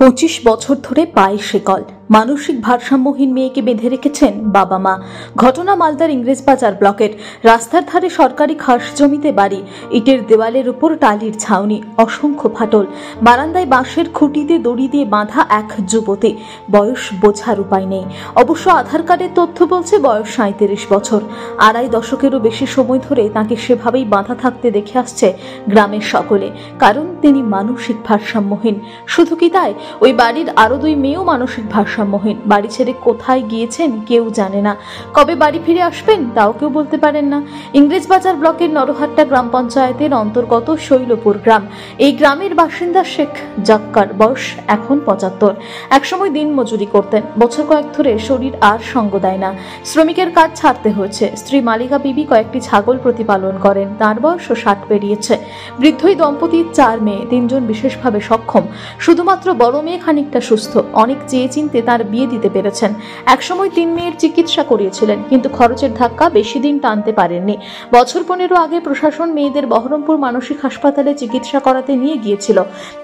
25 বছর ধরে পায়ে শিকল, মানসিক ভারসাম্যহীন মেয়েকে বেঁধে রেখেছেন বাবা মা। ঘটনা মালদার ইংরেজবাজার ব্লকের রাস্তার ধারে সরকারি খাস জমিতে বাড়ি। ইটের দেওয়ালের উপর টালির ছাউনি, অসংখ্য ফাটল, বারান্দায় বাঁশের খুঁটিতে দড়ি দিয়ে বাঁধা এক যুবতী। বয়স বোঝার উপায় নেই। অবশ্য আধার কার্ডের তথ্য বলছে বয়স 37 বছর। আড়াই দশকেরও বেশি সময় ধরে তাকে সেভাবেই বাঁধা থাকতে দেখে আসছে গ্রামের সকলে, কারণ তিনি মানসিক ভারসাম্যহীন। শুধু কি তাই, ওই বাড়ির আরো 2 মেয়েও মানসিক ভারসাম্যহীন। বাড়ি ছেড়ে কোথায় গিয়েছেন কেউ জানে না, কবে বাড়ি ফিরে আসবেন তাও কেউ বলতে পারেন না। ইংরেজবাজার ব্লকের নরহাট্টা গ্রাম পঞ্চায়েতের অন্তর্গত শৈলপুর গ্রাম। এই গ্রামের বাসিন্দা শেখ জাক্কার, বয়স এখন 75। একসময় দিন মজুরি করতেন। বছর কয়েক ধরে শরীর আর সঙ্গ দেয় না, শ্রমিকের কাজ ছাড়তে হয়েছে। স্ত্রী মালিকা বিবি কয়েকটি ছাগল প্রতিপালন করেন। তার বয়স 60 পেরিয়েছে। বৃদ্ধই দম্পতির 4 মেয়ে, 3 জন বিশেষভাবে সক্ষম। শুধুমাত্র বড় মেয়ে খানিকটা সুস্থ। অনেক চেয়ে চিনতে তার বিয়ে দিতে পেরেছেন। একসময় 3 মেয়ের চিকিৎসা করিয়েছিলেন, কিন্তু খরচের ধাক্কা বেশি দিন টানতে পারেননি। বছর 15 আগে প্রশাসন মেয়েদের বহরমপুর মানসিক হাসপাতালে চিকিৎসা করাতে নিয়ে গিয়েছিল।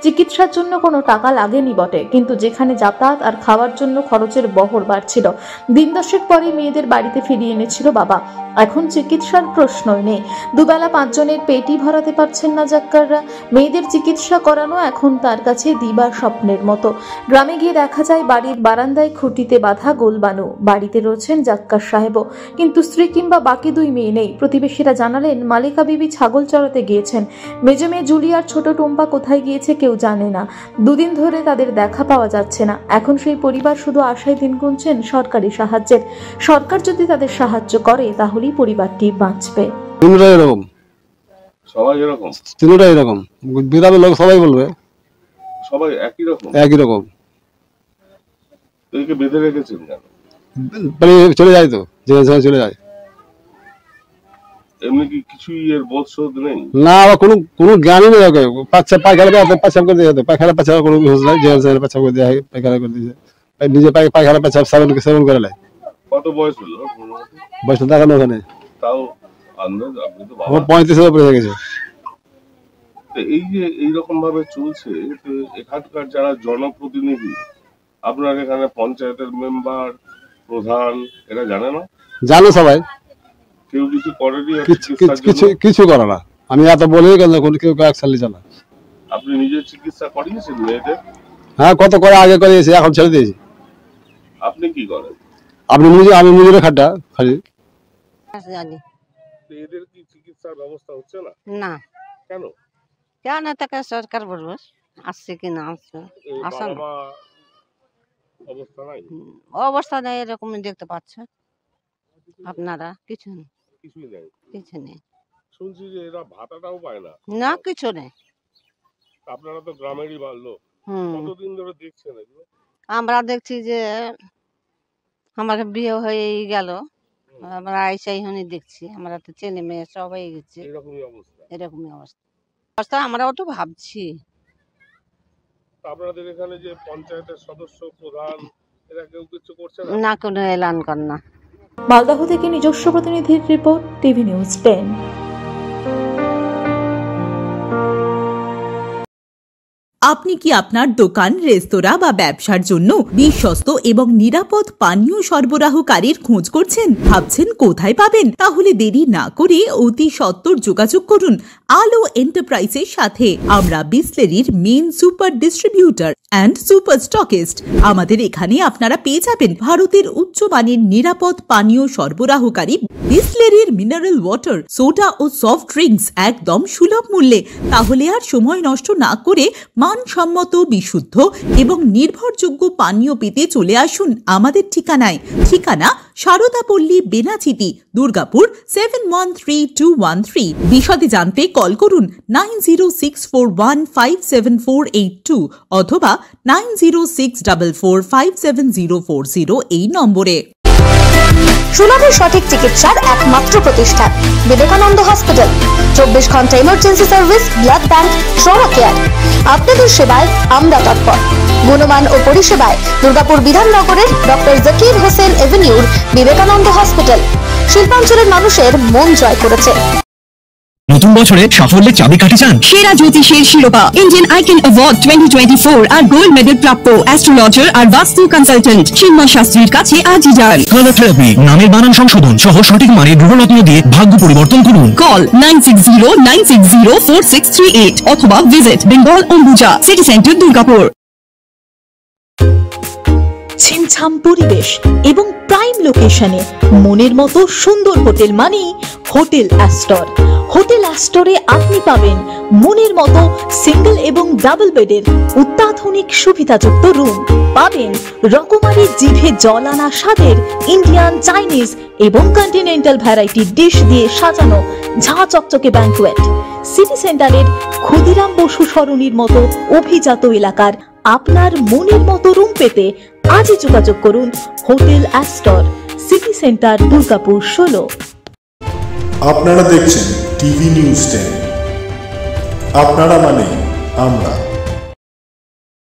চিকিৎসার জন্য কোনো টাকা লাগেনি বটে, কিন্তু যেখানে যাতায়াত আর খাওয়ার জন্য খরচের বহর বাড়ছিল। দিন দশেক পরে মেয়েদের বাড়িতে ফিরিয়ে এনেছিল বাবা। এখন চিকিৎসার প্রশ্নই নেই। দুবেলা 5 জনের পেটই ভরাতে পারছেন না জাক্কাররা। মেয়েদের চিকিৎসা করানো এখন তার কাছে দিবা স্বপ্নের মতো। গ্রামে গিয়ে দেখা যায় বাড়ির বারান্দায় খুঁটিতে বাঁধা গোলবানু। বাড়িতে রয়েছেন জাক্কার সাহেবও, কিন্তু স্ত্রী কিংবা বাকি 2 মেয়ে নেই। প্রতিবেশীরা জানালেন মালিকা বিবি ছাগল চড়াতে গিয়েছেন। মেজো মেয়ে জুলিয়ার ছোট টুম্পা কোথায় গিয়েছে কেউ জানে না। 2 দিন ধরে তাদের দেখা পাওয়া যাচ্ছে না। এখন সেই পরিবার শুধু আশায় দিন গুনছেন সরকারি সাহায্যের। সরকার যদি তাদের সাহায্য করে তাহলেই পরিবারটি বাঁচবে। সবাই এরকম, তিনটাই এরকম। গ্রামের লোক সবাই বলবে সবাই একই রকম। একে বেঁধে রেখেছেন কেন? চলে যায় তো, যেখানে চলে যায়। এমনি কি কিছুই এর বোধ শোধ নেই? না, আবার কোনো জ্ঞানই নেই। পায়খানা করে দিয়ে যেত, পায়খানা পেছাবার কোনো বুঝ নাই। যেখানে পেছাব করে দেওয়া হয়, পায়খানা করে দিয়েছে। নিজে পায়খানা পেছাব সেবন করে নেয়। কত বয়স হলো? বয়স দেখানো ওখানে, তাও আন্দাজ আপনি তো বাবা। 35 উপরে হয়ে গেছে। এই যে এইরকম ভাবে চলছে, এখানকার যারা জনপ্রতিনিধি, আপনার এখানে পঞ্চায়েতের মেম্বার, প্রধান, এরা জানে না? জানে সবাই, কেউ কিছু করেনি? কিছু করে না। আমি এত বলি কেন, কেউ অ্যাকশন নিচ্ছে না। আপনি নিজে চিকিৎসা করিয়েছেন মেয়েদের? হ্যাঁ, কত করে আগে করিয়েছি, এখন ছেড়ে দিয়েছি। আপনি কি করেন? আমি নিজের খাটা খালি। এদের কি চিকিৎসার ব্যবস্থা হচ্ছে না? না। কেন? কেন তাকে সরকার বলবো আসছে কি না আসছে, আসা না। অবস্থা নাই, অবস্থা নেই, এরকমই দেখতে পাচ্ছেন আপনারা। কিছুই নেই। কিছু নেই। শুনছি যে এরা ভাতাটাও পায় না। না, কিছু নেই। আপনারা তো গ্রামেরই লোক, কতদিন ধরে দেখছেন এগুলো? আমরা দেখছি যে আমার বিয়ে হয়ে গেল, আমরা আইসাই হনি দেখছি। আমরা তো ছেলে মেয়ে সবাই গেছে, এরকমই অবস্থা। আমরাও তো ভাবছি। আপনাদের এখানে যে পঞ্চায়েতের সদস্য, প্রধান, এরা কেউ কিছু করছে না? না, কোনো এলান কর না। মালদহ থেকে নিজস্ব প্রতিনিধির রিপোর্ট, টিভি নিউজ 10। আপনি কি আপনার দোকান, রেস্তোরাঁ বা ব্যবসার জন্য বিশ্বস্ত এবং নিরাপদ পানীয় সরবরাহকারীর খোঁজ করছেন? ভাবছেন কোথায় পাবেন? তাহলে দেরি না করে অতি সত্বর যোগাযোগ করুন আলো এন্টারপ্রাইজের সাথে। আমরা বিসলেরির main super distributor and super stockist. আমাদের এখানে আপনারা পেয়ে যাবেন ভারতের উচ্চমানের নিরাপদ পানীয় সরবরাহকারী বিসলেরির মিনারেল ওয়াটার, সোডা ও সফট ড্রিঙ্কস একদম সুলভ মূল্যে। তাহলে আর সময় নষ্ট না করে মানসম্মত, বিশুদ্ধ এবং নির্ভরযোগ্য পানীয় পেতে চলে আসুন আমাদের ঠিকানায়। ঠিকানা সারদাপল্লী, বেনাচিতি, দুর্গাপুর 713213। বিশদে জানতে কল করুন 9064157482 অথবা 9064457040 এই নম্বরে। সুলভের সঠিক চিকিৎসার একমাত্র প্রতিষ্ঠান বিবেকানন্দ হসপিটাল। 24 ঘন্টা emergency service, blood bank, trauma care. আপনাদের সেবায় আমরা তৎপর। গুণমান ও পরিষেবায় দুর্গাপুর বিধাননগরের ডক্টর জাকির হোসেন এভিনিউর বিবেকানন্দ হসপিটাল শিল্পাঞ্চলের মানুষের মন জয় করেছে। নতুন বছরে সাফল্যের চাবিকাঠি চান? সেরা জ্যোতিষের শিরোপা, ইন্ডিয়ান আইকন অ্যাওয়ার্ড 2024 আর গোল্ড মেডেল প্রাপ্ত অ্যাস্ট্রোলজার আর বাস্তু কনসালটেন্ট চিন্ময় শাস্ত্রীর কাছে আজই যান। কালার থেরাপি, নামের বানান সংশোধন সহ সঠিক মানের গ্রহরত্ন দিয়ে ভাগ্য পরিবর্তন করুন। কল 9609604638 অথবা visit Bengal Ambuja, city centre, Durgapur. ছিমছাম পরিবেশ এবং প্রাইম লোকেশনে মনের মতো সুন্দর হোটেল মানেই হোটেল অ্যাস্টর। হোটেল অ্যাস্টরে আপনি পাবেন মনের মতো সিঙ্গেল এবং ডাবল বেডের অত্যাধুনিক সুবিধাযুক্ত রুম, পাবেন রকমারি জিভে জল আনা স্বাদের ইন্ডিয়ান, চাইনিজ এবং কন্টিনেন্টাল ভ্যারাইটি ডিশ দিয়ে সাজানো ঝাঁ চকচকে ব্যাংকুয়েট। সিটি সেন্টারের ক্ষুদিরাম বসু সরণির মতো অভিজাত এলাকার আপনার মনের মতো রুম পেতে আজই যোগাযোগ করুন hotel Astor, city centre, Durgapur 16। আপনারা দেখছেন টিভি নিউজ 10। আপনারা মানে আমরা।